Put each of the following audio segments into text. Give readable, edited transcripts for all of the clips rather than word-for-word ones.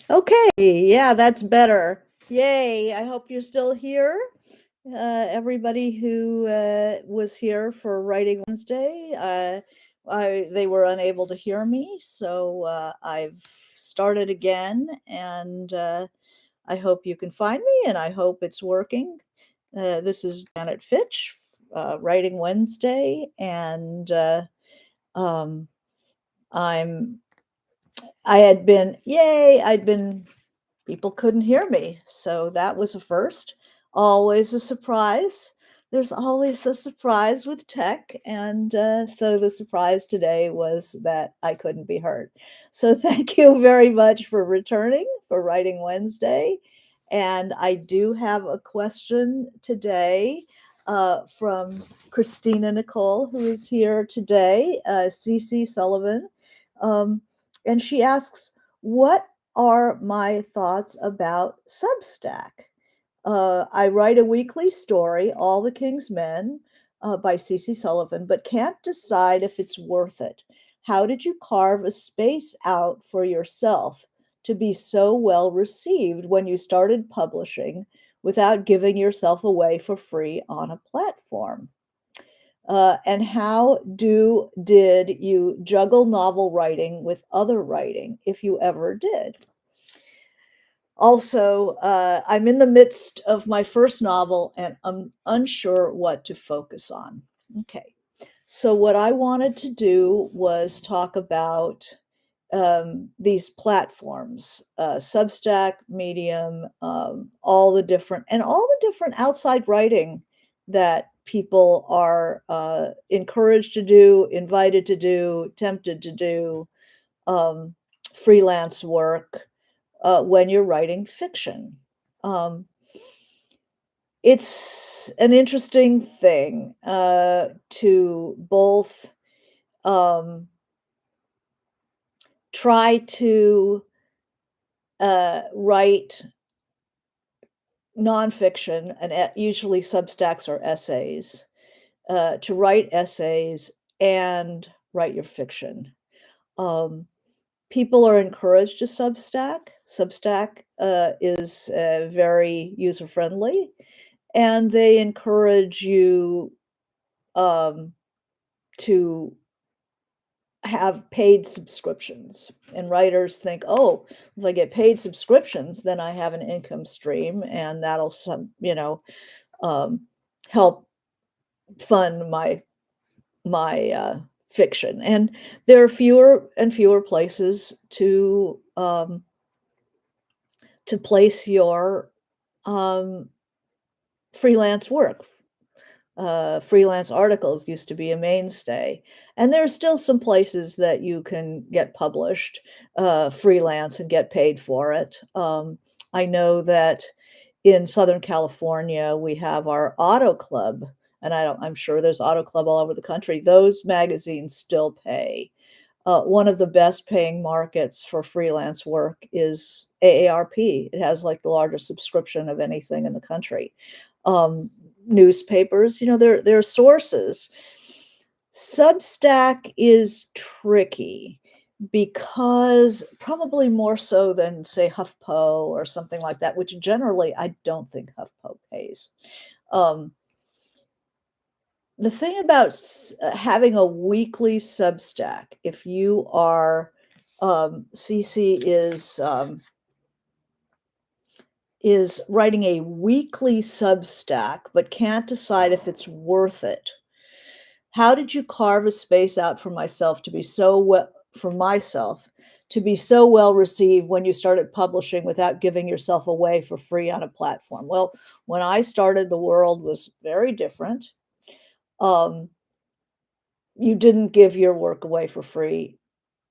Okay, yeah, that's better. Yay, I hope you're still here. Everybody who was here for Writing Wednesday, they were unable to hear me, so I've started again, and I hope you can find me, and I hope it's working. This is Janet Fitch, Writing Wednesday, and um, I'm I'd been people couldn't hear me. So that was a first. Always a surprise. There's always a surprise with tech. And so the surprise today was that I couldn't be heard. So thank you very much for returning for Writing Wednesday. And I do have a question today from Christina Nicole, who is here today, CC Sullivan. Um, and she asks, what are my thoughts about Substack? I write a weekly story, All the King's Men, by CC Sullivan, but can't decide if it's worth it. How did you carve a space out for yourself to be so well received when you started publishing without giving yourself away for free on a platform? And how did you juggle novel writing with other writing, if you ever did? Also, I'm in the midst of my first novel and I'm unsure what to focus on. Okay, so what I wanted to do was talk about these platforms, Substack, Medium, all the different outside writing that people are encouraged to do, invited to do, tempted to do, um, freelance work when you're writing fiction. Um, it's an interesting thing to both um, try to write nonfiction, and usually Substacks are essays, to write essays and write your fiction. Um, People are encouraged to Substack. Substack is very user friendly, and they encourage you um, to have paid subscriptions. And writers think, oh, if I get paid subscriptions, then I have an income stream, and that'll um, help fund my fiction. And there are fewer and fewer places to place your um, freelance work. Freelance articles used to be a mainstay, and there's still some places that you can get published freelance and get paid for it. I know that in Southern California we have our Auto Club, and I'm sure there's Auto Club all over the country. Those magazines still pay. One of the best paying markets for freelance work is AARP. It has like the largest subscription of anything in the country. Um, Newspapers, there are sources. Substack is tricky because probably more so than, say, HuffPo or something like that, which generally I don't think HuffPo pays. Um, the thing about having a weekly Substack, if you are CC is writing a weekly Substack, but can't decide if it's worth it. How did you carve a space out for myself to be so well received when you started publishing without giving yourself away for free on a platform? Well, when I started, the world was very different. Um, you didn't give your work away for free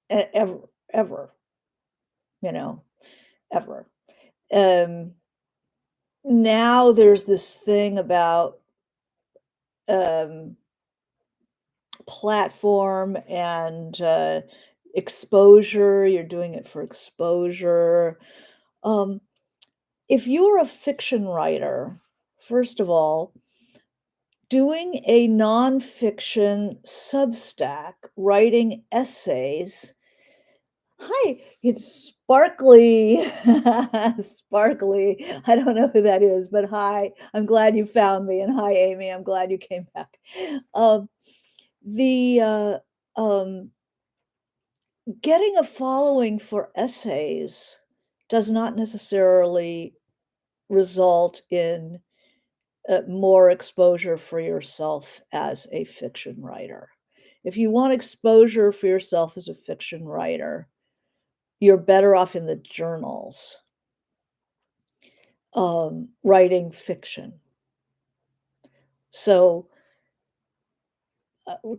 ever, ever, you know, ever. Um, Now there's this thing about um, platform and exposure. You're doing it for exposure. Um, if you're a fiction writer, first of all, doing a nonfiction Substack, writing essays, Hi, it's Sparkly. Sparkly. I don't know who that is, but hi. I'm glad you found me, and hi, Amy. I'm glad you came back. Um, the getting a following for essays does not necessarily result in more exposure for yourself as a fiction writer. If you want exposure for yourself as a fiction writer, you're better off in the journals, writing fiction. So,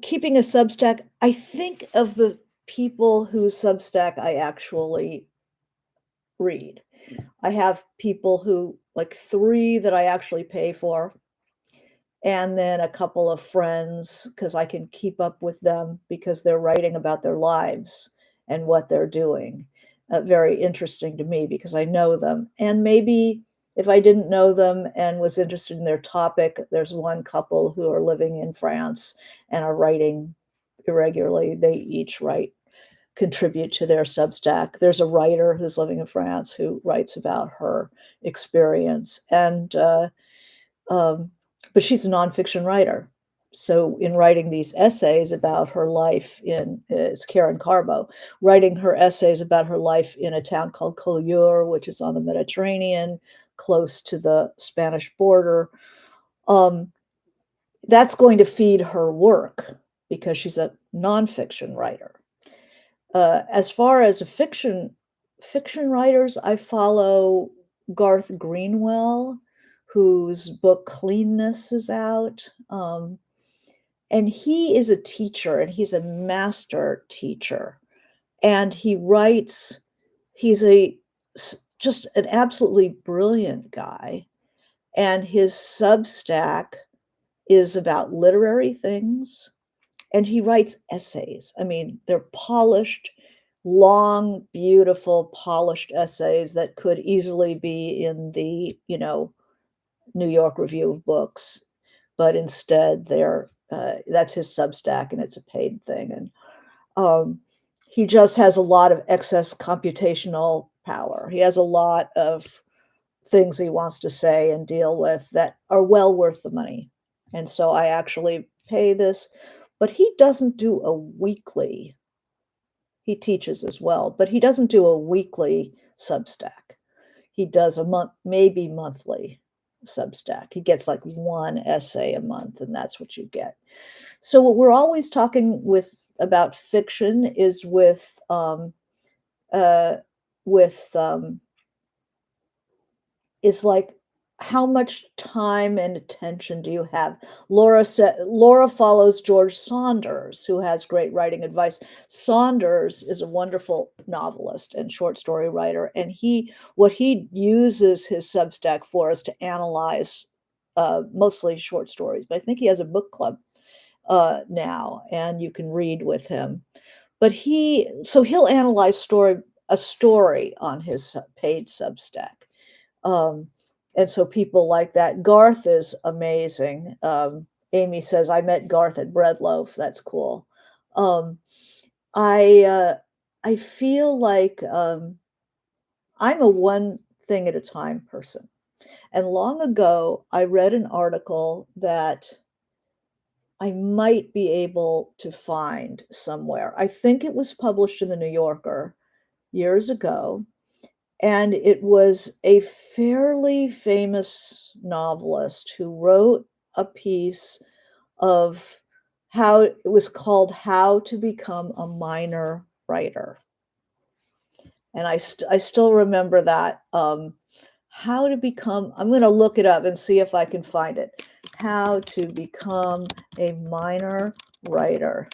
keeping a Substack, I think of the people whose Substack I actually read. I have people who, like 3 that I actually pay for, and then a couple of friends because I can keep up with them because they're writing about their lives and what they're doing. Very interesting to me because I know them. And maybe if I didn't know them and was interested in their topic, there's one couple who are living in France and are writing irregularly. They each contribute to their Substack. There's a writer who's living in France who writes about her experience. Um, but she's a nonfiction writer. So, in writing these essays about her life it's Karen Carbo, writing her essays about her life in a town called Collioure, which is on the Mediterranean, close to the Spanish border. Um, that's going to feed her work because she's a nonfiction writer. As far as a fiction writers, I follow Garth Greenwell, whose book Cleanness is out. And he is a teacher and he's a master teacher. And he's just an absolutely brilliant guy. And his Substack is about literary things and he writes essays. I mean, they're polished, long, beautiful, polished essays that could easily be in the, New York Review of Books, but instead that's his Substack and it's a paid thing. And he just has a lot of excess computational power. He has a lot of things he wants to say and deal with that are well worth the money. And so I actually pay this, but he doesn't do a weekly. He teaches as well, but he doesn't do a weekly Substack. He does a month, maybe monthly Substack. He gets like one essay a month, and that's what you get. So what we're always talking with about fiction is uh, with is like how much time and attention do you have? Laura follows George Saunders, who has great writing advice. Saunders is a wonderful novelist and short story writer, and what he uses his Substack for is to analyze mostly short stories. But I think he has a book club now, and you can read with him. But he'll analyze a story on his paid Substack. Um, and so people like that. Garth is amazing. Amy says, I met Garth at Bread Loaf. That's cool. Um, I feel like I'm a one thing at a time person. And long ago, I read an article that I might be able to find somewhere. I think it was published in the New Yorker years ago. And it was a fairly famous novelist who wrote a piece of how it was called How to Become a Minor Writer. And I still remember that. I'm going to look it up and see if I can find it. How to Become a Minor Writer.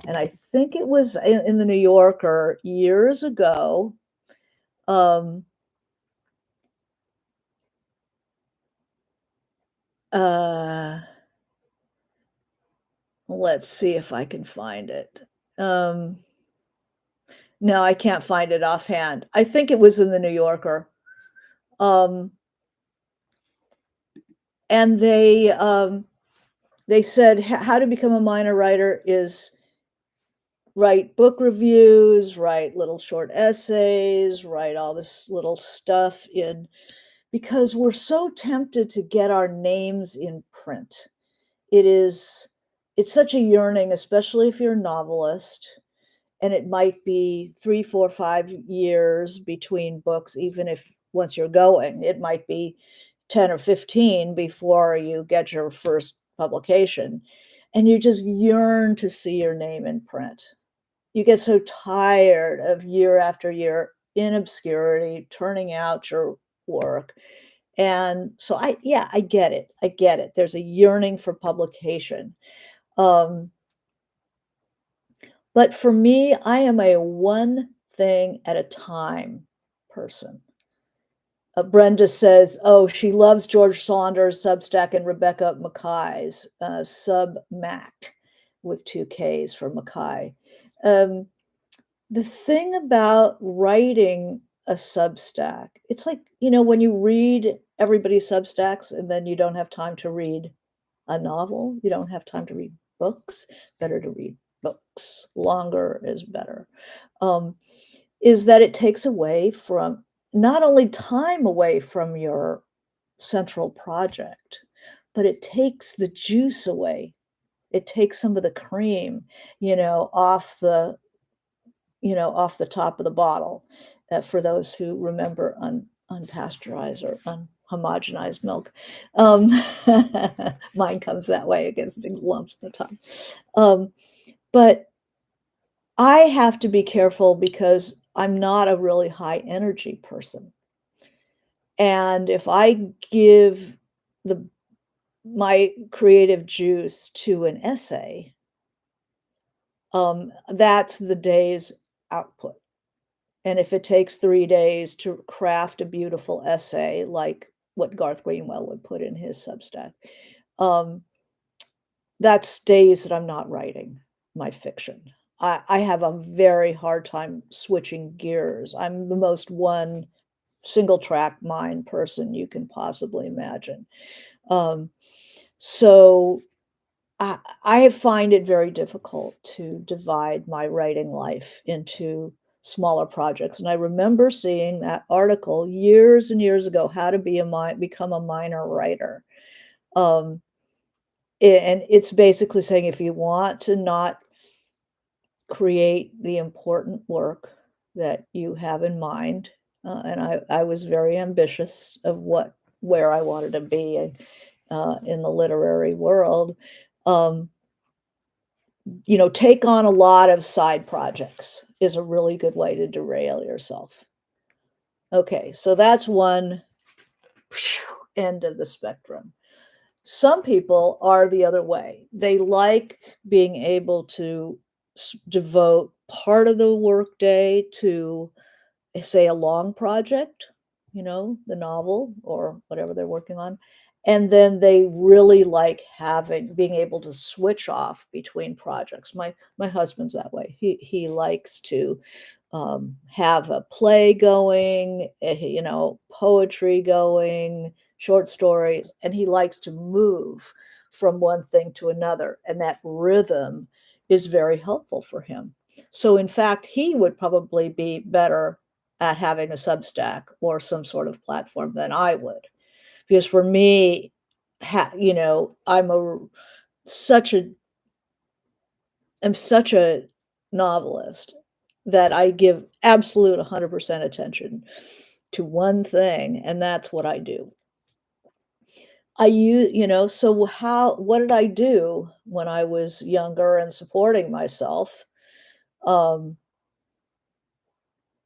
And I think it was in the New Yorker years ago. Um, uh, let's see if I can find it. Um, no, I can't find it offhand. I think it was in the New Yorker. Um, and they said how to become a minor writer is write book reviews, write little short essays, write all this little stuff in because we're so tempted to get our names in print. It is it's such a yearning, especially if you're a novelist, and it might be 3, 4, 5 years between books, even if once you're going, it might be 10 or 15 before you get your first publication, and you just yearn to see your name in print. You get so tired of year after year in obscurity, turning out your work, and so I get it, I get it. There's a yearning for publication, um, but for me, I am a one thing at a time person. Brenda says, "Oh, she loves George Saunders' Substack and Rebecca Mackay's, Submac with 2 Ks for Mackay." Um, the thing about writing a Substack, it's like, when you read everybody's Substacks and then you don't have time to read a novel, you don't have time to read books, better to read books. Longer is better. Um, is that it takes away from not only time away from your central project, but it takes the juice away. It takes some of the cream, off off the top of the bottle, for those who remember unpasteurized or unhomogenized milk. Um, Mine comes that way, it gets big lumps at the top. Um, but I have to be careful because I'm not a really high energy person. And if I give the my creative juice to an essay, that's the day's output. And if it takes 3 days to craft a beautiful essay, like what Garth Greenwell would put in his Substack, um, that's days that I'm not writing my fiction. I have a very hard time switching gears. I'm the most one single track mind person you can possibly imagine. Um, so I find it very difficult to divide my writing life into smaller projects. And I remember seeing that article years and years ago, how to become a minor writer. Um, and it's basically saying if you want to not create the important work that you have in mind, and I was very ambitious of where I wanted to be in the literary world. Um, take on a lot of side projects is a really good way to derail yourself. Okay, so that's one end of the spectrum. Some people are the other way. They like being able to devote part of the workday to, say, a long project, the novel or whatever they're working on. And then they really like being able to switch off between projects. My husband's that way. He likes to have a play going, poetry going, short stories, and he likes to move from one thing to another. And that rhythm is very helpful for him. So, in fact, he would probably be better at having a Substack or some sort of platform than I would. Because for me, I'm such a I'm such a novelist that I give absolute 100% attention to one thing, and that's what I do. So what did I do when I was younger and supporting myself? Um,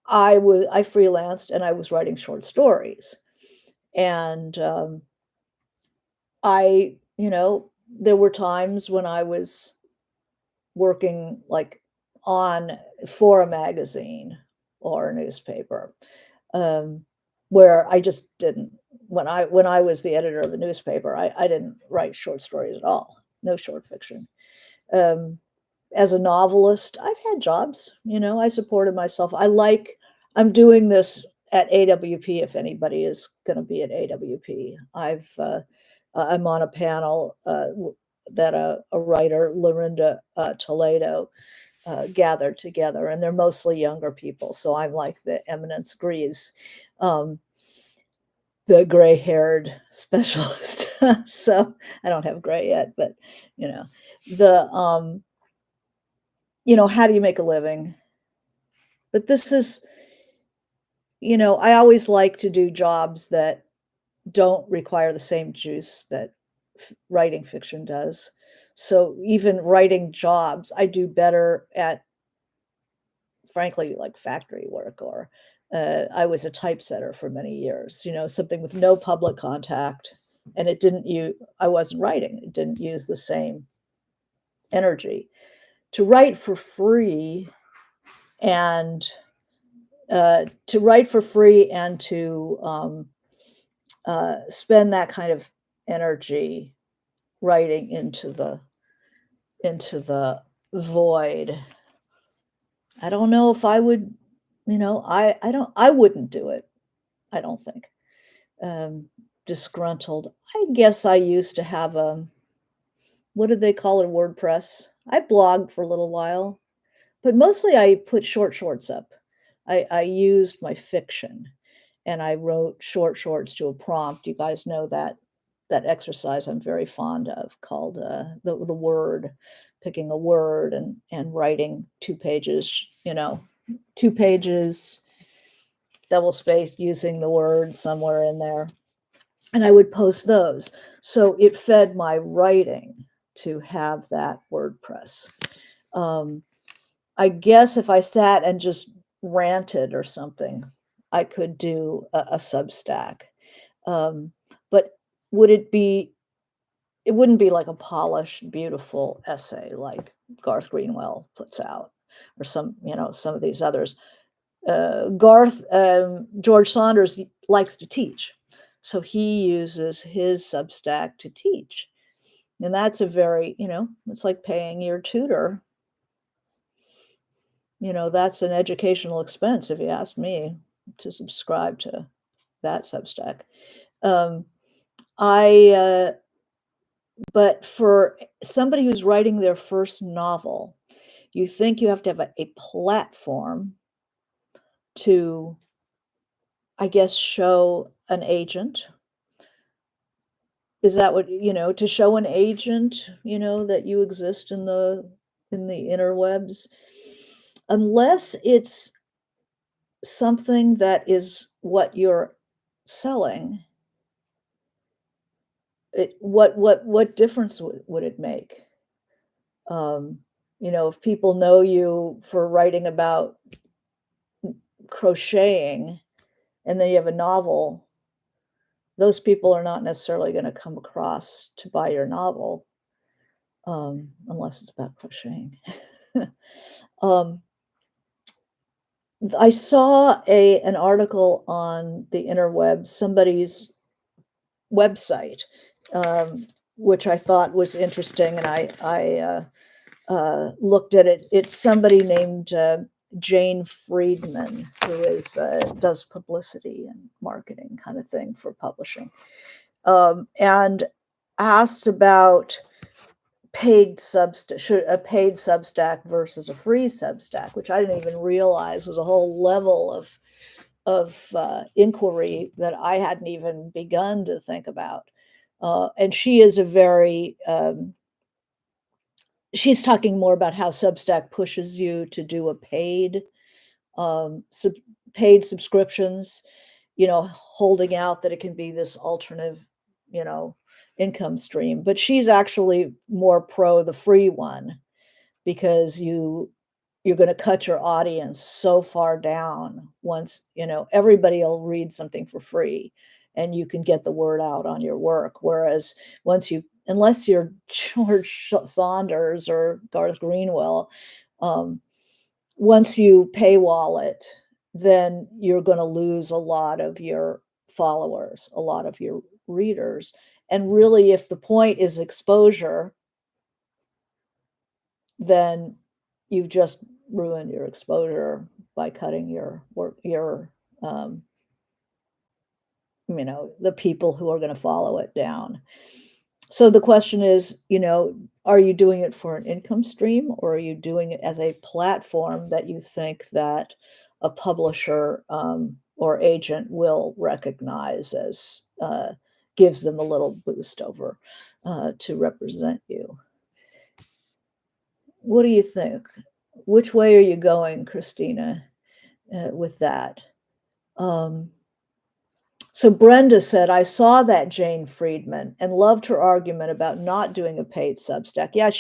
I freelanced and I was writing short stories. And there were times when I was working like on for a magazine or a newspaper, um, where I just didn't. When I was the editor of a newspaper, I didn't write short stories at all. No short fiction. Um, as a novelist, I've had jobs. I supported myself. I'm doing this at AWP. If anybody is going to be at AWP, I'm on a panel that a writer, Lorinda Toledo, gathered together, and they're mostly younger people. So I'm like the eminence grise, um, the gray-haired specialist. So I don't have gray yet, but you know, the how do you make a living? But this is, I always like to do jobs that don't require the same juice that writing fiction does. So even writing jobs, I do better at, frankly, like factory work, or I was a typesetter for many years, something with no public contact. And I wasn't writing, it didn't use the same energy. To write for free and spend that kind of energy writing into the void. I don't know if I would, I wouldn't do it. I don't think. Um, Disgruntled. I guess I used to have what did they call it? WordPress. I blogged for a little while, but mostly I put shorts up. I used my fiction, and I wrote shorts to a prompt. You guys know that exercise I'm very fond of, called the word, picking a word and writing 2 pages, 2 pages, double spaced, using the word somewhere in there. And I would post those. So it fed my writing to have that WordPress. I guess if I sat and just ranted or something, I could do a Substack. But would it wouldn't be like a polished, beautiful essay like Garth Greenwell puts out, or some of these others. George Saunders likes to teach, so he uses his Substack to teach. And that's it's like paying your tutor. That's an educational expense, if you ask me, to subscribe to that Substack. Um, I But for somebody who's writing their first novel, you think you have to have a platform to, I guess, show an agent. Is that what, to show an agent, that you exist in the interwebs? Unless it's something that is what you're selling, what difference would it make? If people know you for writing about crocheting, and then you have a novel, those people are not necessarily going to come across to buy your novel, unless it's about crocheting. um, I saw an article on the interweb, somebody's website, which I thought was interesting, and I looked at it. It's somebody named Jane Friedman, who does publicity and marketing kind of thing for publishing, and asks about a paid Substack versus a free Substack, which I didn't even realize was a whole level of inquiry that I hadn't even begun to think about. And she is she's talking more about how Substack pushes you to do a um, sub, paid subscriptions, holding out that it can be this alternative, you know, income stream. But she's actually more pro the free one, because you're going to cut your audience so far down once, everybody will read something for free, and you can get the word out on your work. Whereas unless you're George Saunders or Garth Greenwell, once you paywall it, then you're going to lose a lot of your followers, a lot of your readers. And really, if the point is exposure, then you've just ruined your exposure by cutting your work, um, the people who are going to follow it down. So the question is, are you doing it for an income stream, or are you doing it as a platform that you think that a publisher or agent will recognize as gives them a little boost over to represent you? What do you think? Which way are you going, Christina, with that? Um, So Brenda said, I saw that Jane Friedman and loved her argument about not doing a paid Substack. Yeah,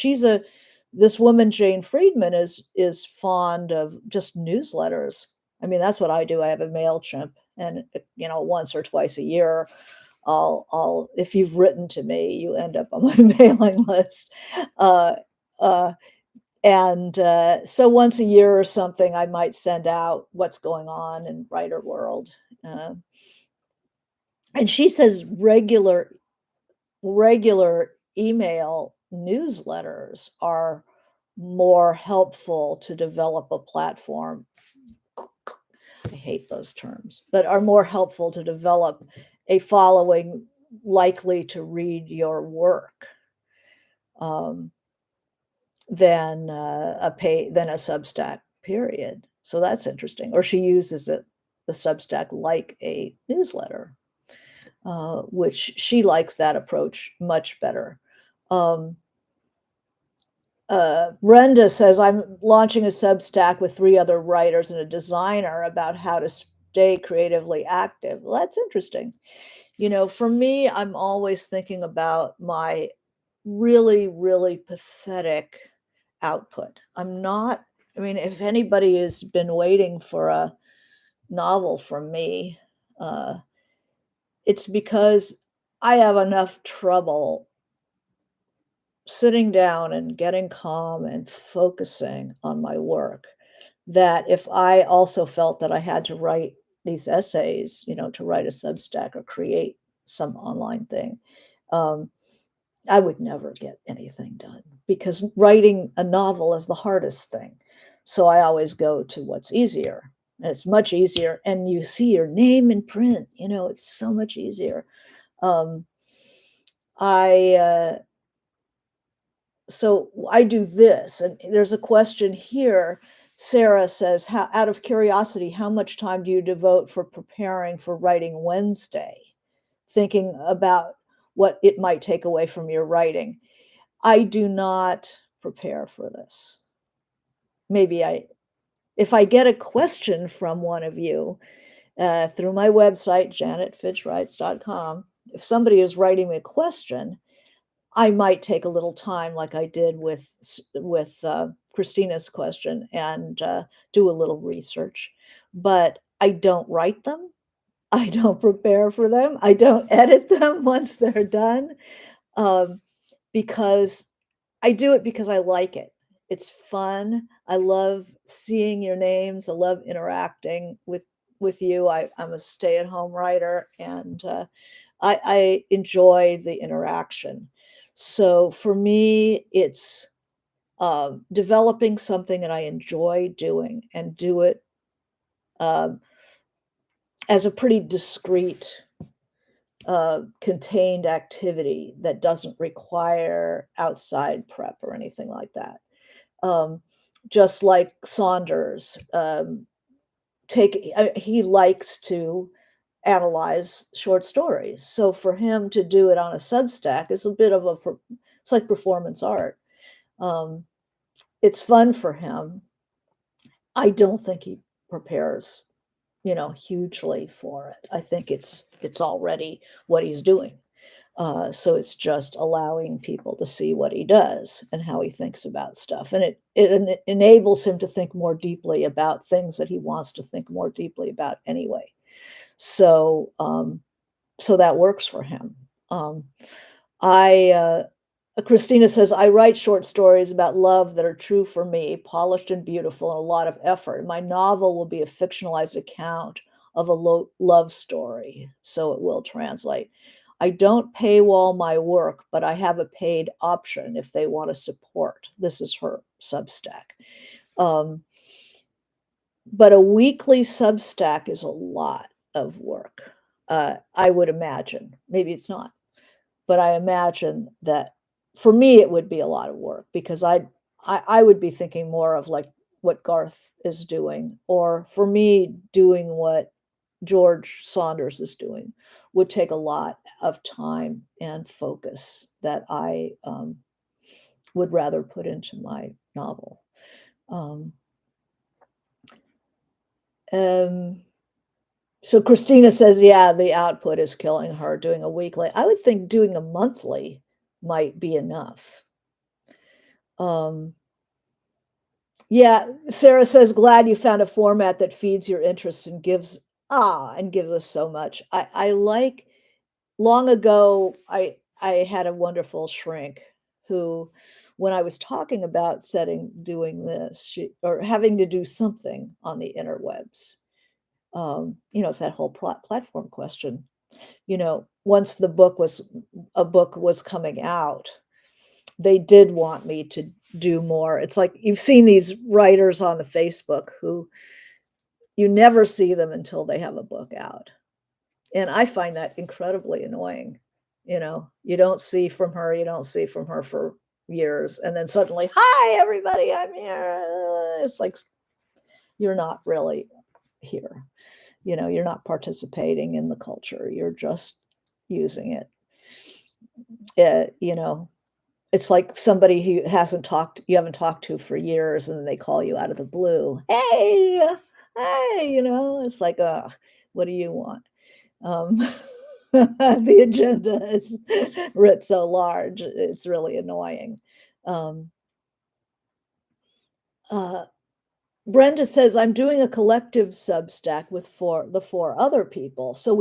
this woman, Jane Friedman, is fond of just newsletters. I mean, that's what I do. I have a MailChimp, and once or twice a year, I'll if you've written to me, you end up on my mailing list. Uh, uh, and so once a year or something, I might send out what's going on in writer world. Uh, and she says regular email newsletters are more helpful to develop a platform. I hate those terms, but are more helpful to develop a following likely to read your work um, than a Substack. Period. So that's interesting. Or she uses the Substack like a newsletter. Which she likes that approach much better. Um, Brenda says, I'm launching a Substack with 3 other writers and a designer about how to stay creatively active. Well, that's interesting. For me, I'm always thinking about my really, really pathetic output. I mean, if anybody has been waiting for a novel from me, uh, it's because I have enough trouble sitting down and getting calm and focusing on my work that if I also felt that I had to write these essays, to write a Substack or create some online thing, um, I would never get anything done because writing a novel is the hardest thing. So I always go to what's easier. And it's much easier. And you see your name in print, it's so much easier. Um, I, so I do this, and there's a question here. Sarah says, out of curiosity, how much time do you devote for preparing for Writing Wednesday, thinking about what it might take away from your writing? I do not prepare for this. If I get a question from one of you through my website, janetfitchwrites.com, if somebody is writing me a question, I might take a little time, like I did with Christina's question, and do a little research. But I don't write them. I don't prepare for them. I don't edit them once they're done, um, because I do it because I like it. It's fun. I love seeing your names. I love interacting with you. I'm a stay-at-home writer, and I enjoy the interaction. So for me, it's developing something that I enjoy doing and do it um, as a pretty discrete, contained activity that doesn't require outside prep or anything like that. Um, just like Saunders, he likes to analyze short stories. So for him to do it on a Substack is a bit of it's like performance art. Um, it's fun for him. I don't think he prepares, hugely for it. I think it's already what he's doing. So it's just allowing people to see what he does and how he thinks about stuff, and it enables him to think more deeply about things that he wants to think more deeply about anyway. So so that works for him. I Christina says, I write short stories about love that are true for me, polished and beautiful, and a lot of effort. My novel will be a fictionalized account of a love story, so it will translate. I don't paywall my work, but I have a paid option if they want to support. This is her Substack. Um, but a weekly Substack is a lot of work, I would imagine. Maybe it's not. but I imagine that for me, it would be a lot of work because I would be thinking more of like what Garth is doing, or for me, doing what George Saunders is doing would take a lot of time and focus that I would rather put into my novel. Um, um, so Christina says, yeah, the output is killing her doing a weekly. I would think doing a monthly might be enough. Um, yeah, Sarah says, glad you found a format that feeds your interest and gives us so much. I like long ago, I had a wonderful shrink who, when I was talking about doing this, or having to do something on the interwebs, it's that whole platform question. Once a book was coming out, they did want me to do more. It's like you've seen these writers on the Facebook who you never see them until they have a book out. And I find that incredibly annoying. You don't see from her, for years. And then suddenly, hi, everybody, I'm here. It's like you're not really here. You're not participating in the culture. You're just using it. It's like somebody who you haven't talked to for years, and then they call you out of the blue. Hey, it's like, what do you want? Um, the agenda is writ so large, it's really annoying. Um, uh, Brenda says, I'm doing a collective Substack with the four other people. So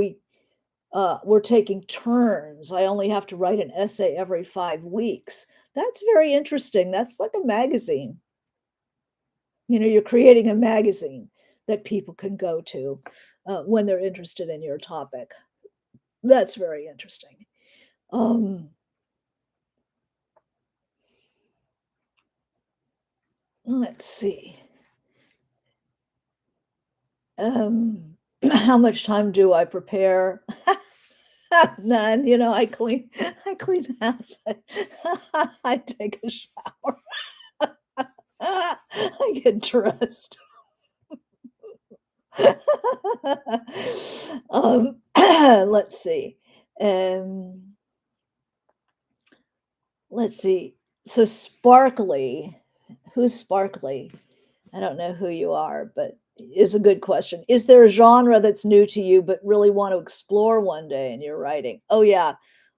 we're taking turns. I only have to write an essay every 5 weeks. That's very interesting. That's like a magazine. You're creating a magazine that people can go to when they're interested in your topic. That's very interesting. Let's see. How much time do I prepare? None. I clean the house. I take a shower. I get dressed. Let's see. Um, let's see. So Sparkly, who's Sparkly? I don't know who you are, but is a good question. Is there a genre that's new to you but really want to explore one day in your writing? Oh yeah,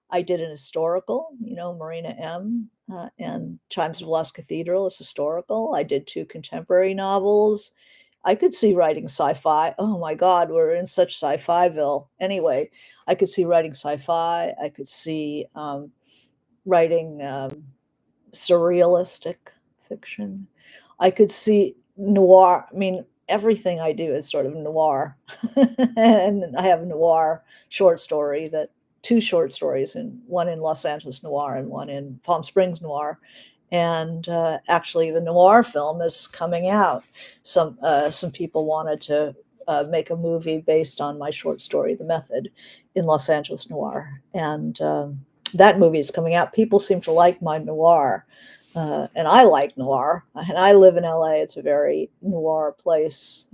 I did an historical, Marina M. And Chimes of Lost Cathedral is historical. I did 2 contemporary novels. I could see writing sci-fi. Oh my God, we're in such sci-fi-ville. Anyway, I could see writing sci-fi. I could see writing surrealistic fiction. I could see noir. I mean, everything I do is sort of noir. And I have a noir short story 2 short stories, and one in Los Angeles noir and one in Palm Springs noir. And actually, the noir film is coming out. Some people wanted to make a movie based on my short story, The Method, in Los Angeles noir, and that movie is coming out. People seem to like my noir, and I like noir. And I live in LA. It's a very noir place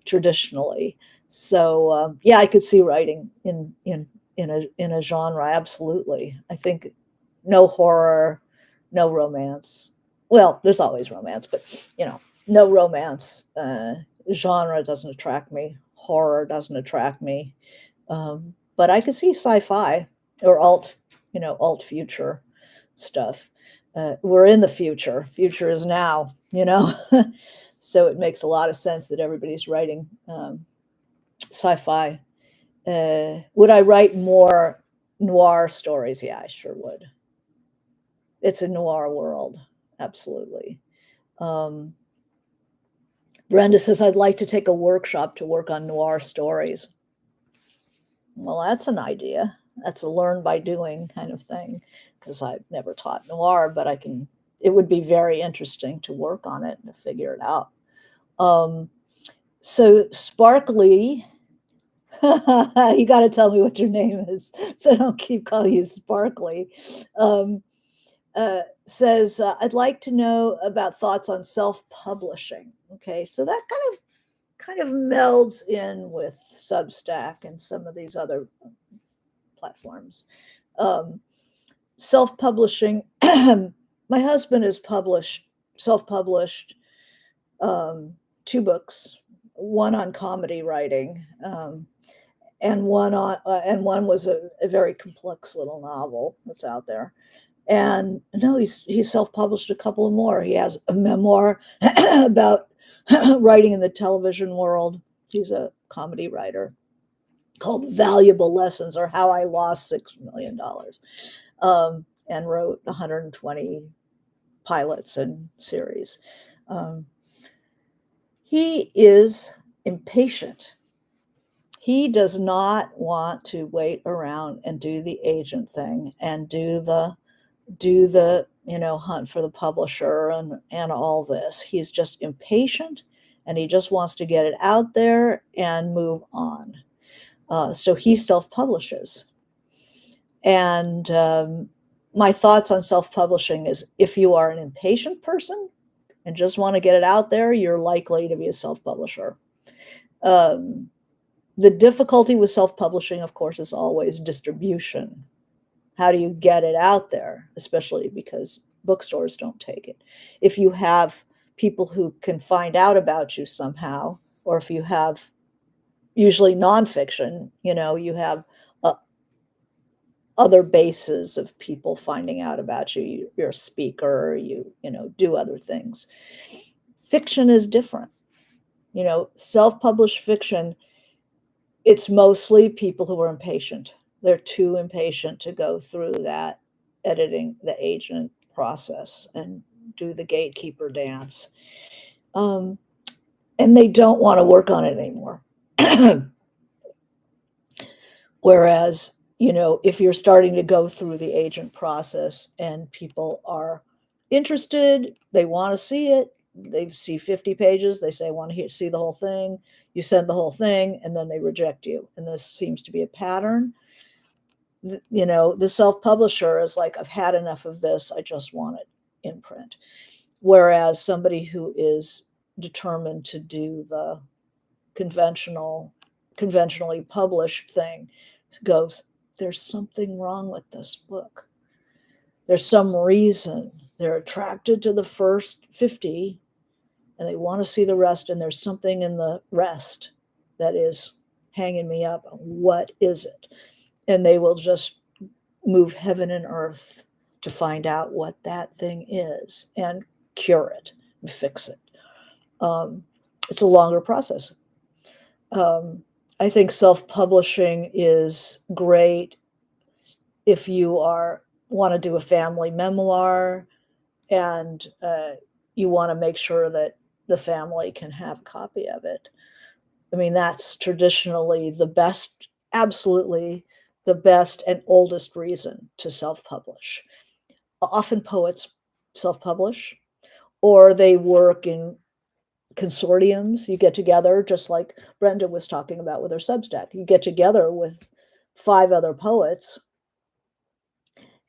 traditionally. So yeah, I could see writing in a genre. Absolutely, I think no horror, no romance. Well, there's always romance, but no romance. Genre doesn't attract me. Horror doesn't attract me. But I could see sci-fi or alt future stuff. We're in the future. Future is now, so it makes a lot of sense that everybody's writing sci-fi. Would I write more noir stories? Yeah, I sure would. It's a noir world, absolutely. Um, Brenda says, I'd like to take a workshop to work on noir stories. Well, that's an idea. That's a learn by doing kind of thing, because I've never taught noir, but it would be very interesting to work on it and to figure it out. So Sparkly You got to tell me what your name is, so I don't keep calling you Sparkly. Um, Says, I'd like to know about thoughts on self-publishing. Okay, so that kind of melds in with Substack and some of these other platforms. Um, Self-publishing. My husband has self-published, um, two books, one on comedy writing, and one was a very complex little novel that's out there. And no, he's self-published a couple of more. He has a memoir about writing in the television world. He's a comedy writer, called Valuable Lessons, or How I Lost $6 Million, and wrote 120 pilots and series. Um, he is impatient. He does not want to wait around and do the agent thing and do the hunt for the publisher and all this. He's just impatient, and he just wants to get it out there and move on. So he self-publishes. And my thoughts on self-publishing is, if you are an impatient person and just want to get it out there, you're likely to be a self-publisher. Um, the difficulty with self-publishing, of course, is always distribution. How do you get it out there, especially because bookstores don't take it? If you have people who can find out about you somehow, or if you have, usually nonfiction, you have uh, other bases of people finding out about you. You're a speaker, you do other things. Fiction is different. Self-published fiction, it's mostly people who are impatient. They're too impatient to go through that editing, the agent process, and do the gatekeeper dance. Um, and they don't want to work on it anymore. Whereas, if you're starting to go through the agent process and people are interested, they want to see it, they see 50 pages, they say, I want to see the whole thing. You send the whole thing, and then they reject you. And this seems to be a pattern. The self-publisher is like, I've had enough of this, I just want it in print. Whereas somebody who is determined to do the conventionally published thing goes, there's something wrong with this book. There's some reason they're attracted to the first 50 and they want to see the rest, and there's something in the rest that is hanging me up. What is it? And they will just move heaven and earth to find out what that thing is and cure it and fix it. It's a longer process. I think self-publishing is great if you want to do a family memoir, and you want to make sure that the family can have a copy of it. I mean, that's traditionally the best, absolutely the best and oldest reason to self-publish. Often poets self-publish, or they work in consortiums. You get together, just like Brenda was talking about with her Substack. You get together with 5 other poets,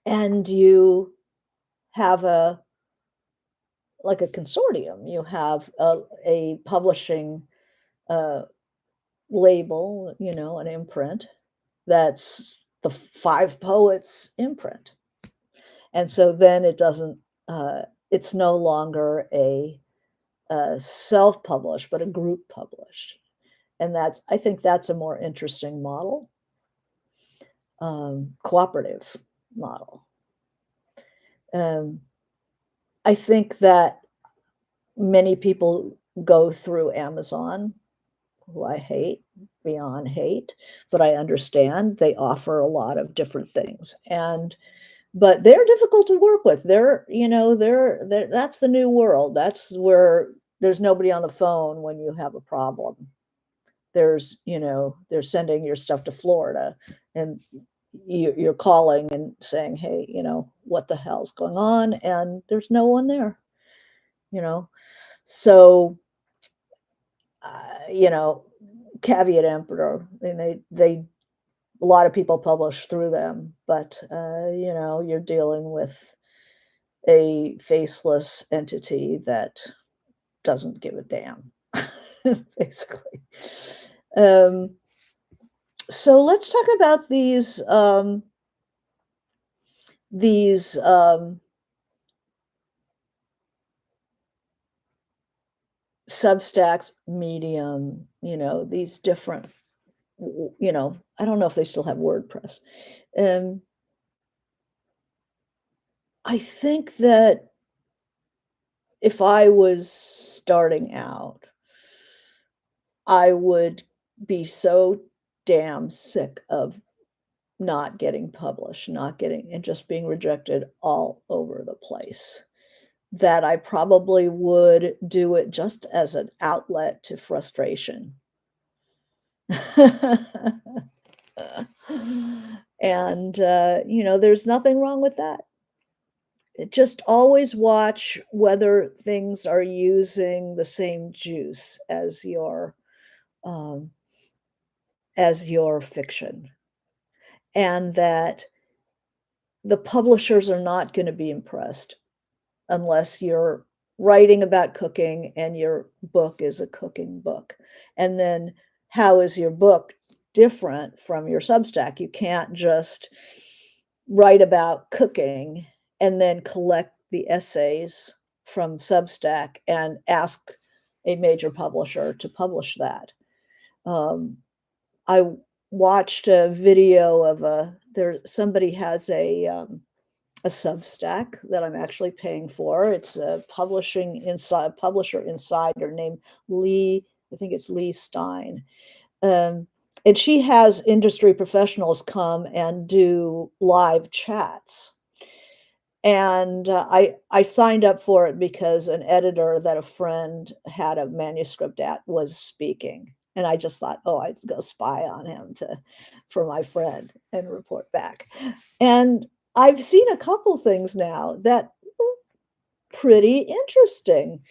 and you have like a consortium. You have a publishing label, an imprint that's the 5 poets imprint. And so then it's no longer a self-published, but a group published. And I think that's a more interesting model, cooperative model. I think that many people go through Amazon, who I hate beyond hate, but I understand they offer a lot of different things. But they're difficult to work with. That's the new world. That's where there's nobody on the phone when you have a problem. They're sending your stuff to Florida, and you're calling and saying, hey, what the hell's going on? And there's no one there, so, caveat emptor. I mean, they a lot of people publish through them, but, you're dealing with a faceless entity that doesn't give a damn, basically. Um, so let's talk about these Substacks, Medium, these different, I don't know if they still have WordPress. Um, I think that if I was starting out, I would be so damn sick of not getting published, not getting and just being rejected all over the place, that I probably would do it just as an outlet to frustration. And, there's nothing wrong with that. Just always watch whether things are using the same juice um, as your fiction, and that the publishers are not gonna be impressed unless you're writing about cooking and your book is a cooking book. And then how is your book different from your Substack? You can't just write about cooking and then collect the essays from Substack and ask a major publisher to publish that. Um, I watched a video of somebody has a Substack that I'm actually paying for. It's a publisher insider named Lee, I think it's Lee Stein. Um, and she has industry professionals come and do live chats. And I signed up for it because an editor that a friend had a manuscript at was speaking. And I just thought, oh, I'd go spy on him for my friend and report back. And I've seen a couple things now that were pretty interesting,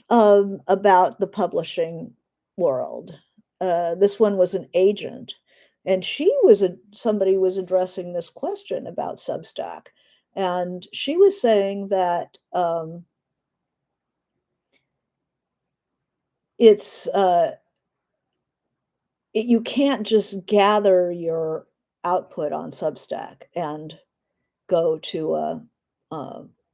about the publishing world. This one was an agent, and somebody was addressing this question about Substack, and she was saying that it's you can't just gather your output on Substack and go to a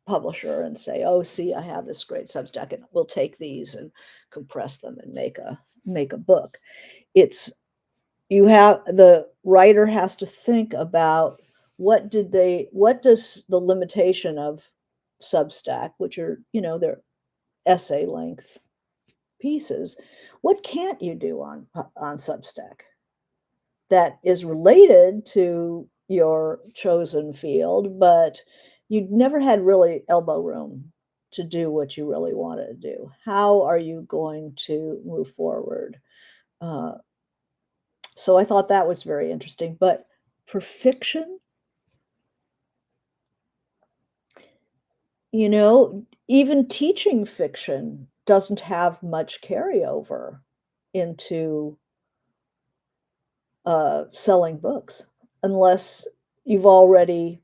publisher and say, "Oh, see, I have this great Substack, and we'll take these and compress them and make a book." It's the writer has to think about what does the limitation of Substack, which are, they're essay length pieces, what can't you do on Substack that is related to your chosen field, but you never had really elbow room to do what you really wanted to do? How are you going to move forward? Uh, so I thought that was very interesting. But for fiction, even teaching fiction doesn't have much carryover into selling books unless you've already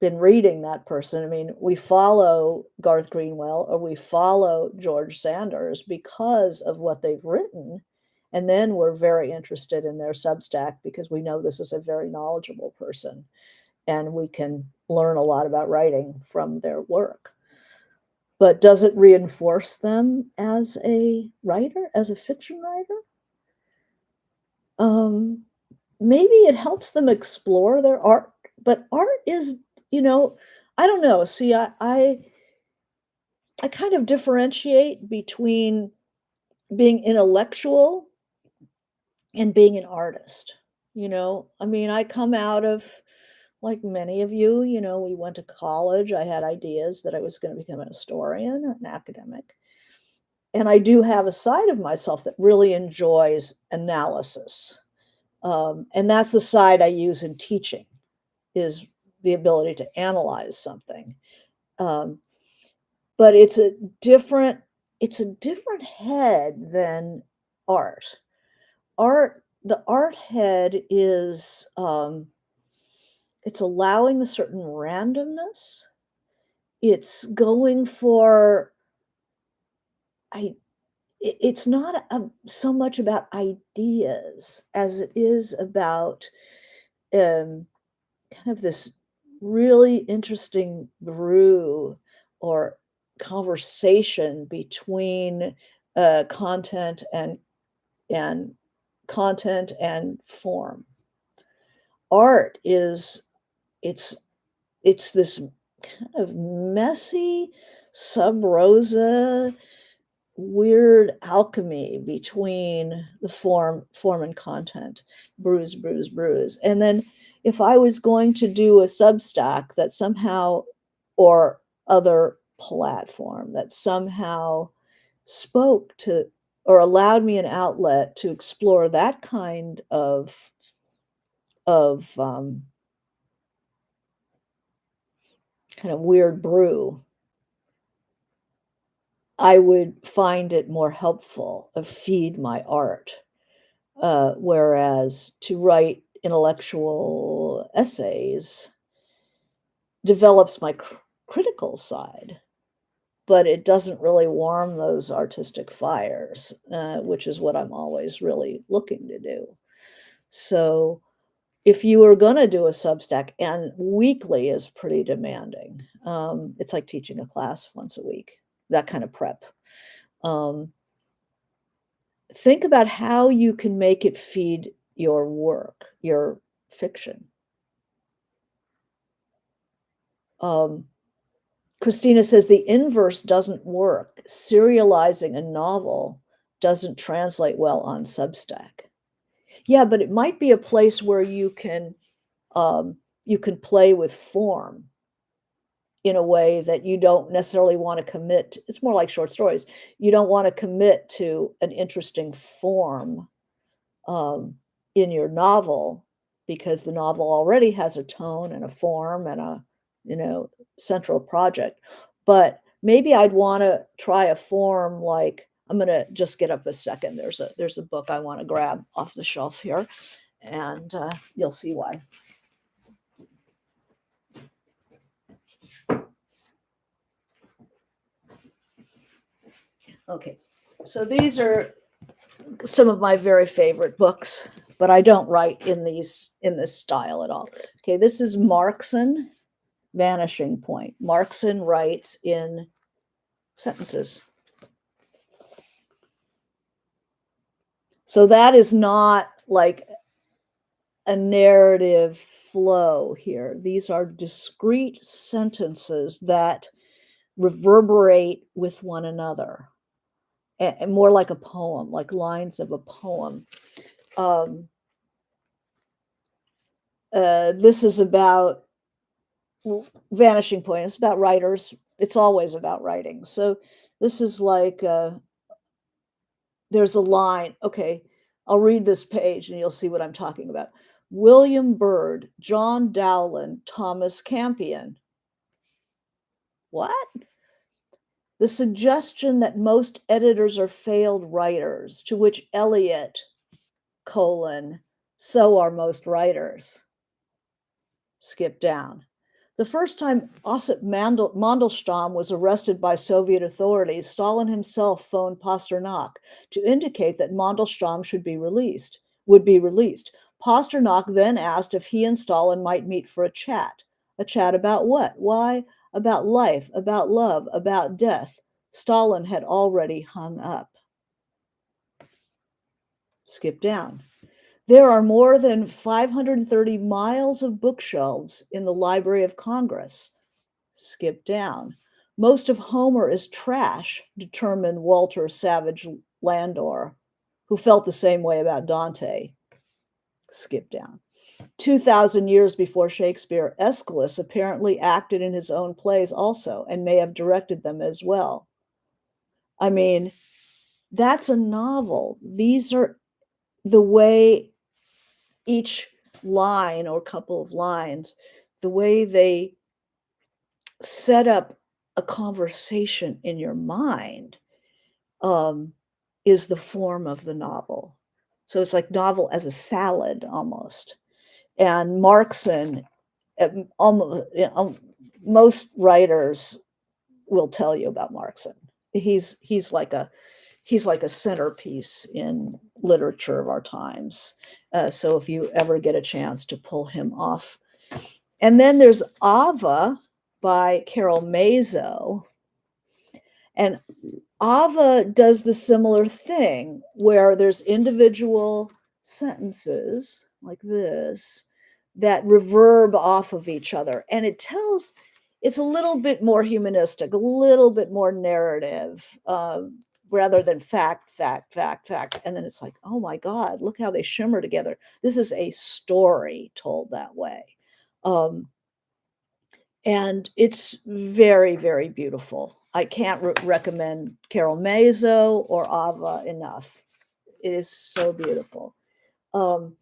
been reading that person. I mean, we follow Garth Greenwell or we follow George Sanders because of what they've written. And then we're very interested in their Substack because we know this is a very knowledgeable person and we can learn a lot about writing from their work. But does it reinforce them as a writer, as a fiction writer? Um, Maybe it helps them explore their art, but art is, you know, I don't know. See, I kind of differentiate between being intellectual and being an artist. I mean, I come out of, like many of you, we went to college. I had ideas that I was going to become a historian, an academic. And I do have a side of myself that really enjoys analysis. And that's the side I use in teaching, is the ability to analyze something. Um, but it's a different head than art. the art head is, it's allowing a certain randomness. It's going for I it's not so much about ideas as it is about, um, kind of this really interesting brew or conversation between, content and content and form. Art is it's it's this kind of messy sub rosa weird alchemy between the form and content, bruise. And then if I was going to do a Substack that somehow, or other platform that somehow spoke to or allowed me an outlet to explore that kind of kind of weird brew, I would find it more helpful to feed my art. Whereas to write intellectual essays develops my critical side, but it doesn't really warm those artistic fires, which is what I'm always really looking to do. So if you were going to do a Substack, and weekly is pretty demanding, it's like teaching a class once a week, that kind of prep. Um, think about how you can make it feed your work, your fiction. Um, Christina says the inverse doesn't work. Serializing a novel doesn't translate well on Substack. Yeah, but it might be a place where you can play with form in a way that you don't necessarily want to commit. It's more like short stories. You don't want to commit to an interesting form, um, in your novel, because the novel already has a tone and a form and a, you know, central project. But maybe I'd want to try a form like, I'm going to just get up a second. There's a book I want to grab off the shelf here, and you'll see why. Okay, so these are some of my very favorite books, but I don't write in this style at all. Okay, this is Markson, Vanishing Point. Markson writes in sentences. So that is not like a narrative flow here. These are discrete sentences that reverberate with one another, and more like a poem, like lines of a poem. This is about Vanishing Point. It's about writers. It's always about writing. So this is like, there's a line. Okay, I'll read this page and you'll see what I'm talking about. William Byrd, John Dowland, Thomas Campion. What? The suggestion that most editors are failed writers, to which Eliot, so are most writers. Skip down. The first time Osip Mandelstam was arrested by Soviet authorities, Stalin himself phoned Pasternak to indicate that Mandelstam would be released. Pasternak then asked if he and Stalin might meet for a chat. A chat about what? Why? About life, about love, about death. Stalin had already hung up. Skip down. There are more than 530 miles of bookshelves in the Library of Congress. Skip down. Most of Homer is trash, determined Walter Savage Landor, who felt the same way about Dante. Skip down. 2,000 years before Shakespeare, Aeschylus apparently acted in his own plays also, and may have directed them as well. I mean, that's a novel. These are the way each line or couple of lines, the way they set up a conversation in your mind, is the form of the novel. So it's like novel as a salad almost. And Markson, almost, most writers will tell you about Markson. He's like a he's like a centerpiece in literature of our times. So if you ever get a chance to pull him off. And then there's Ava by Carol Mazo. And Ava does the similar thing where there's individual sentences like this that reverb off of each other. And it's a little bit more humanistic, a little bit more narrative, rather than fact, fact, fact, fact. And then it's like, oh my God, look how they shimmer together. This is a story told that way. Um, and it's very, very beautiful. I can't recommend Carol Mazo or Ava enough. It is so beautiful. Um,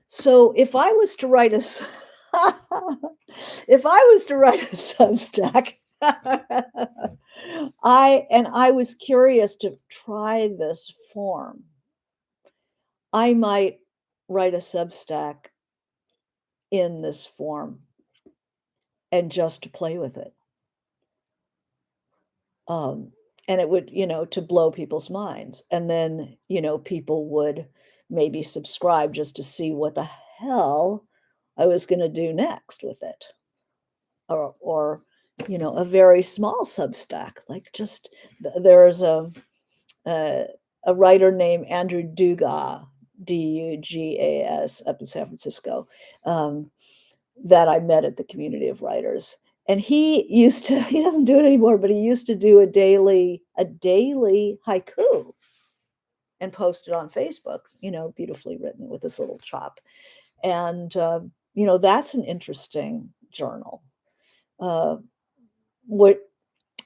so if I was to write a if I was to write a Substack, I was curious to try this form, I might write a Substack in this form and just to play with it. And it would, to blow people's minds. And then, people would maybe subscribe just to see what the hell I was going to do next with it. Or, a very small Substack, like just there's a writer named Andrew Dugas, Dugas, up in San Francisco, that I met at the Community of Writers. And he doesn't do it anymore, but he used to do a daily haiku and post it on Facebook, beautifully written with this little chop. And, that's an interesting journal. What,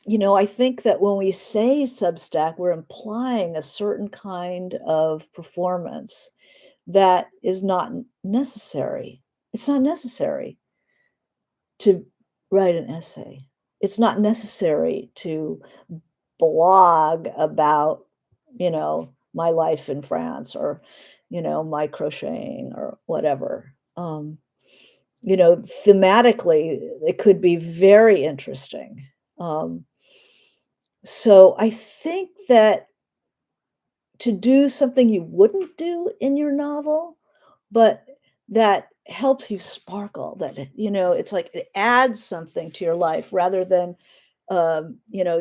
I think that when we say Substack, we're implying a certain kind of performance that is not necessary. It's not necessary to write an essay. It's not necessary to blog about, my life in France or, my crocheting or whatever. Thematically, it could be very interesting. So I think that to do something you wouldn't do in your novel, but that helps you sparkle, that, it's like it adds something to your life rather than,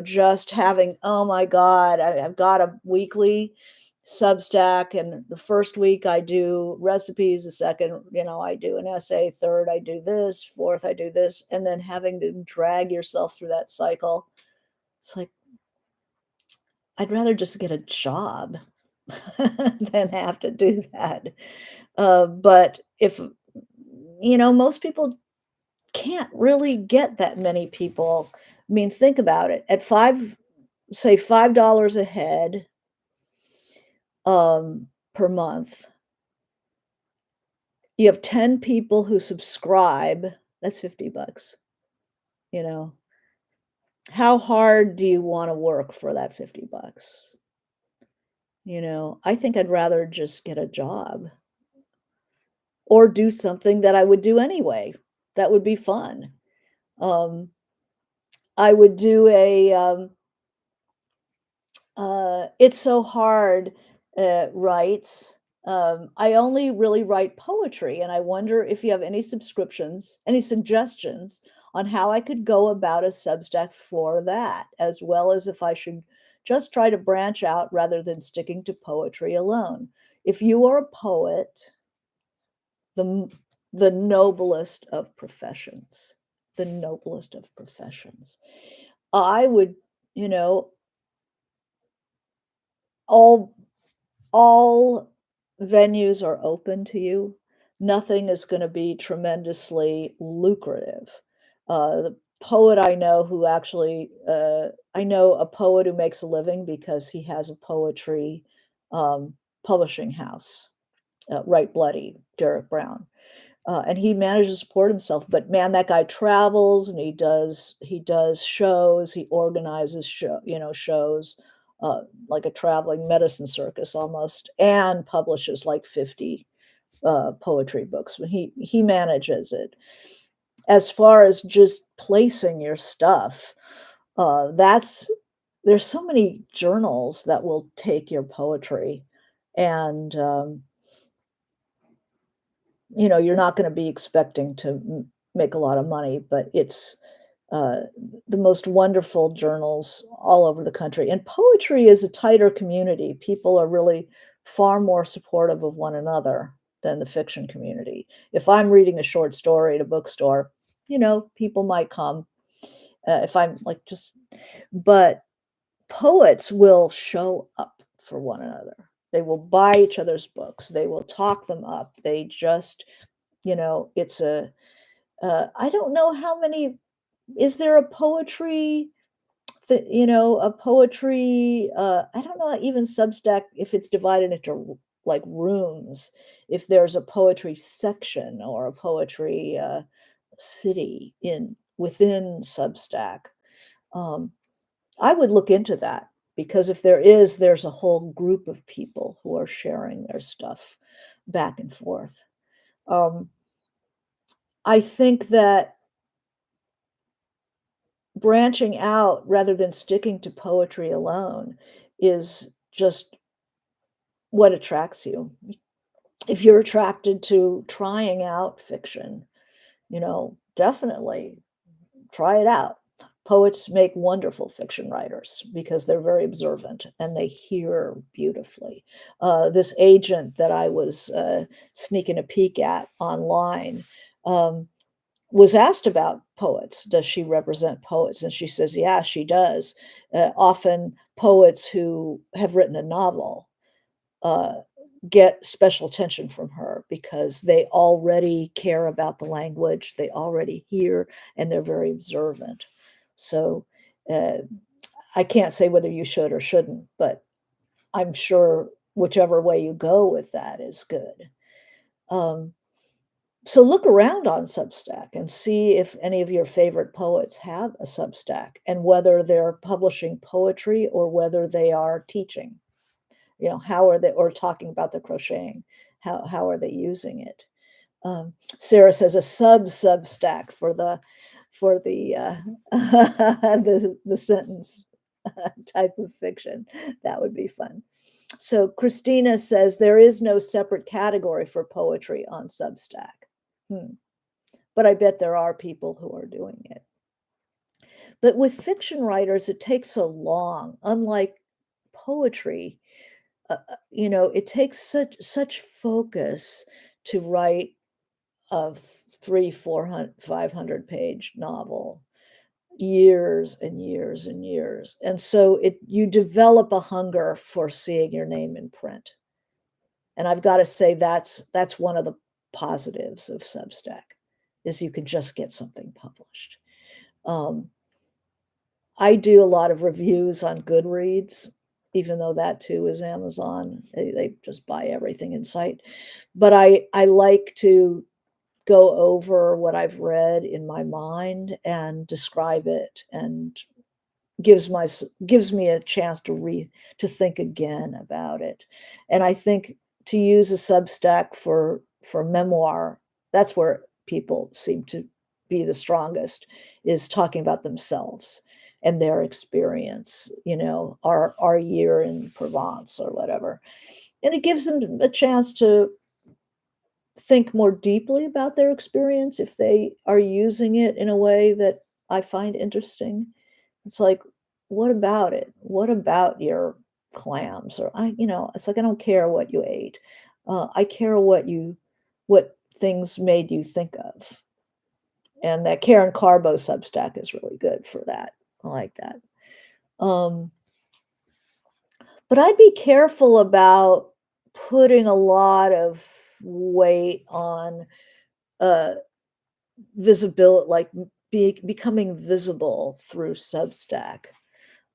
just having, oh my God, I've got a weekly Substack, and the first week I do recipes, the second, I do an essay, third, I do this, fourth, I do this, and then having to drag yourself through that cycle. It's like, I'd rather just get a job than have to do that. But if, most people can't really get that many people. I mean, think about it. At say $5 a head, per month, you have 10 people who subscribe, that's $50, you know? How hard do you wanna work for that $50? I think I'd rather just get a job or do something that I would do anyway. That would be fun. Um, I would do It's So Hard, writes, I only really write poetry, and I wonder if you have any suggestions on how I could go about a Substack for that, as well as if I should just try to branch out rather than sticking to poetry alone. If you are a poet, the the noblest of professions, the noblest of professions. I would, you know, all all venues are open to you. Nothing is going to be tremendously lucrative. The poet I know who actually, I know a poet who makes a living because he has a poetry um, publishing house, Right Bloody, Derek Brown. And he manages to support himself. But man, that guy travels and he does shows, he organizes shows uh, like a traveling medicine circus almost, and publishes like 50 poetry books. He manages it. As far as just placing your stuff, that's there's so many journals that will take your poetry, and you're not going to be expecting to make a lot of money, but it's uh, the most wonderful journals all over the country. And poetry is a tighter community. People are really far more supportive of one another than the fiction community. If I'm reading a short story at a bookstore, people might come. If I'm like just, but poets will show up for one another. They will buy each other's books. They will talk them up. They just, it's I don't know how many, is there a poetry a poetry, I don't know even Substack if it's divided into like rooms, if there's a poetry section or a poetry city in within Substack. Um, I would look into that because if there is, there's a whole group of people who are sharing their stuff back and forth. Um, I think that branching out rather than sticking to poetry alone is just what attracts you. If you're attracted to trying out fiction, definitely try it out. Poets make wonderful fiction writers because they're very observant and they hear beautifully. This agent that I was sneaking a peek at online um, was asked about poets. Does she represent poets? And she says, yeah, she does. Often poets who have written a novel uh, get special attention from her because they already care about the language, they already hear, and they're very observant. So uh, I can't say whether you should or shouldn't, but I'm sure whichever way you go with that is good. Um, so look around on Substack and see if any of your favorite poets have a Substack and whether they're publishing poetry or whether they are teaching. How are they, or talking about the crocheting, how are they using it? Sarah says a Substack for the the sentence type of fiction. That would be fun. So Christina says there is no separate category for poetry on Substack. But I bet there are people who are doing it. But with fiction writers, it takes so long. Unlike poetry, it takes such focus to write a 300, 400, 500-page novel, years and years and years. And so you develop a hunger for seeing your name in print. And I've got to say that's one of the positives of Substack is you can just get something published. Um, I do a lot of reviews on Goodreads, even though that too is Amazon. They just buy everything in sight. But I like to go over what I've read in my mind and describe it, and gives me a chance to think again about it. And I think to use a Substack for memoir, that's where people seem to be the strongest, is talking about themselves and their experience, our year in Provence or whatever. And it gives them a chance to think more deeply about their experience if they are using it in a way that I find interesting. It's like, what about it? What about your clams? Or it's like I don't care what you ate. I care what things made you think of. And that Karen Carbo Substack is really good for that. I like that. Um, but I'd be careful about putting a lot of weight on uh, visibility, like becoming visible through Substack.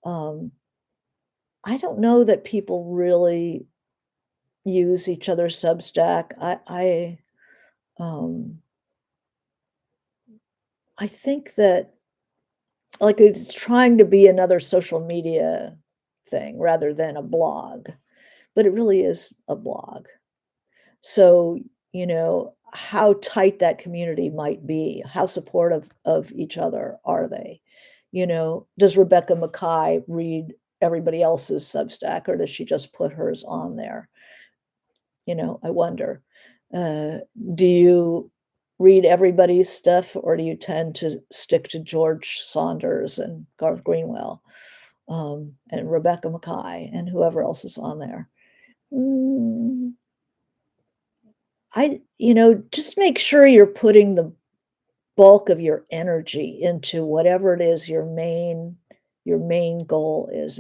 Um, I don't know that people really use each other's Substack. Um, I think that like it's trying to be another social media thing rather than a blog, but it really is a blog. So, how tight that community might be, how supportive of each other are they? Does Rebecca Mackay read everybody else's Substack, or does she just put hers on there? I wonder. Uh, do you read everybody's stuff, or do you tend to stick to George Saunders and Garth Greenwell, and Rebecca Mackay and whoever else is on there? Mm, just make sure you're putting the bulk of your energy into whatever it is your main goal is,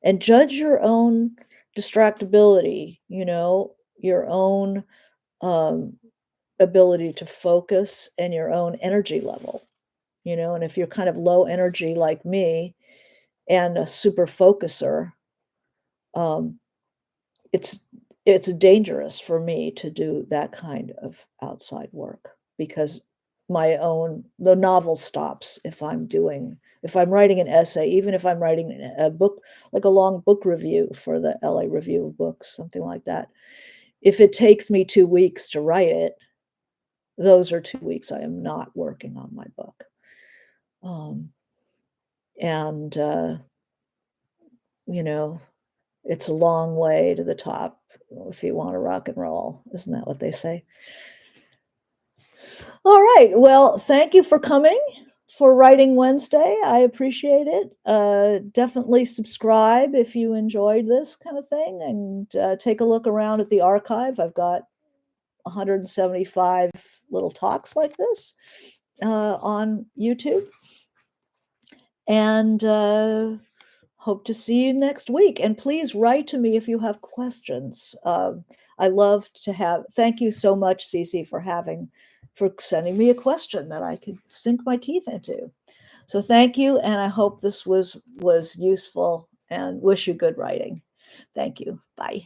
and judge your own distractibility, your own um, ability to focus and your own energy level, and if you're kind of low energy like me and a super focuser, um, it's it's dangerous for me to do that kind of outside work because the novel stops if I'm writing an essay, even if I'm writing a book, like a long book review for the LA Review of Books, something like that. If it takes me 2 weeks to write it, those are 2 weeks I am not working on my book. Um, and, you know, it's a long way to the top if you wanna rock and roll. Isn't that what they say? All right. Well, thank you for coming for Writing Wednesday. I appreciate it. Definitely subscribe if you enjoyed this kind of thing, and take a look around at the archive. I've got 175 little talks like this on YouTube. And hope to see you next week. And please write to me if you have questions. I love to have. Thank you so much, Cece, for sending me a question that I could sink my teeth into. So thank you, and I hope this was useful. And wish you good writing. Thank you. Bye.